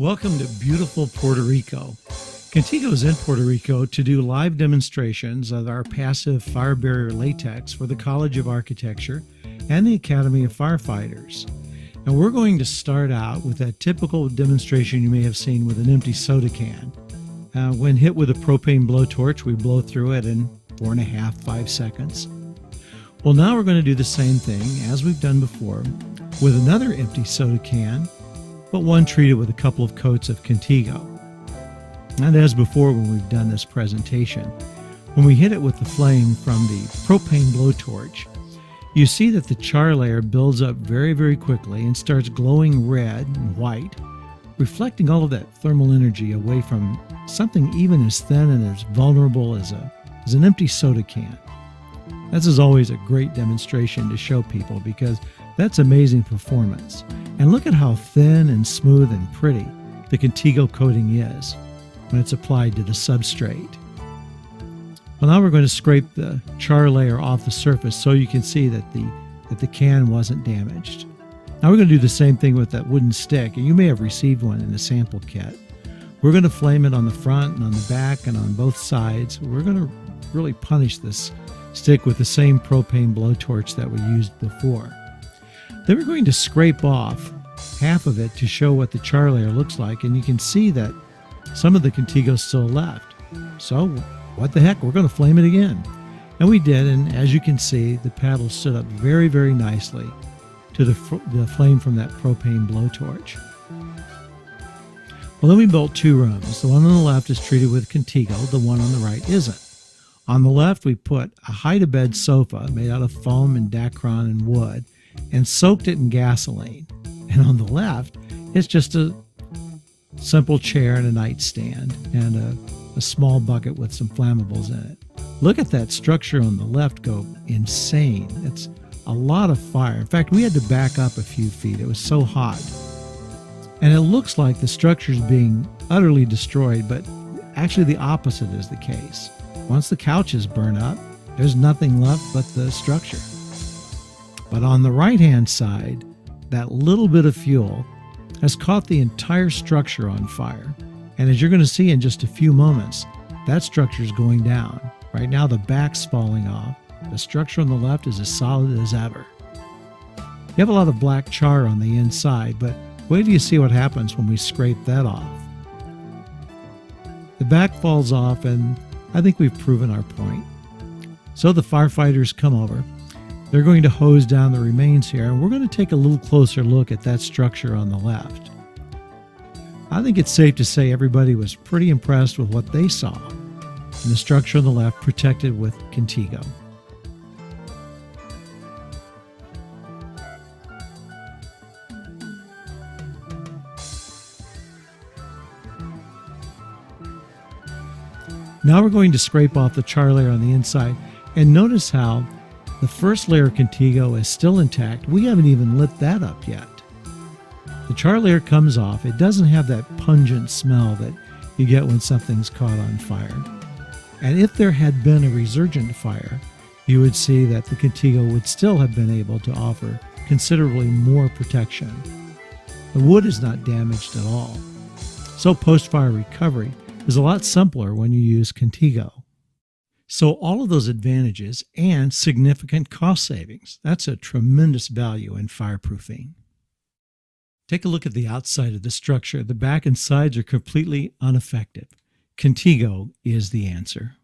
Welcome to beautiful Puerto Rico. Contigo is in Puerto Rico to do live demonstrations of our passive fire barrier latex for the College of Architecture and the Academy of Firefighters. And we're going to start out with that typical demonstration you may have seen with an empty soda can. When hit with a propane blowtorch, we blow through it in 4.5–5 seconds. Well, now we're going to do the same thing as we've done before with another empty soda can, but one treated with a couple of coats of Contigo. And as before when we've done this presentation, when we hit it with the flame from the propane blowtorch, you see that the char layer builds up very, very quickly and starts glowing red and white, reflecting all of that thermal energy away from something even as thin and as vulnerable as an empty soda can. This is always a great demonstration to show people because that's amazing performance. And look at how thin and smooth and pretty the Contigo coating is when it's applied to the substrate. Well, now we're going to scrape the char layer off the surface so you can see that the can wasn't damaged. Now we're going to do the same thing with that wooden stick, and you may have received one in a sample kit. We're going to flame it on the front and on the back and on both sides. We're going to really punish this stick with the same propane blowtorch that we used before. Then we're going to scrape off half of it to show what the char layer looks like, and you can see that some of the Contigo is still left. So what the heck, we're going to flame it again. And we did, and as you can see, the paddle stood up very, very nicely to the flame from that propane blowtorch. Well, then we built two rooms. The one on the left is treated with Contigo, the one on the right isn't. On the left, we put a hide-a-bed sofa made out of foam and Dacron and wood and soaked it in gasoline. And on the left, it's just a simple chair and a nightstand and a small bucket with some flammables in it. Look at that structure on the left go insane. It's a lot of fire. In fact, we had to back up a few feet. It was so hot. And it looks like the structure is being utterly destroyed, but actually the opposite is the case. Once the couches burn up, there's nothing left but the structure. But on the right-hand side, that little bit of fuel has caught the entire structure on fire. And as you're going to see in just a few moments, that structure is going down. Right now, the back's falling off. The structure on the left is as solid as ever. You have a lot of black char on the inside, but wait till you see what happens when we scrape that off. The back falls off, and I think we've proven our point. So the firefighters come over. They're going to hose down the remains here, and we're going to take a little closer look at that structure on the left. I think it's safe to say everybody was pretty impressed with what they saw, and the structure on the left protected with Contigo. Now we're going to scrape off the char layer on the inside, and notice how the first layer of Contigo is still intact. We haven't even lit that up yet. The char layer comes off. It doesn't have that pungent smell that you get when something's caught on fire. And if there had been a resurgent fire, you would see that the Contigo would still have been able to offer considerably more protection. The wood is not damaged at all. So post-fire recovery is a lot simpler when you use Contigo. So all of those advantages and significant cost savings, that's a tremendous value in fireproofing. Take a look at the outside of the structure. The back and sides are completely unaffected. Contigo is the answer.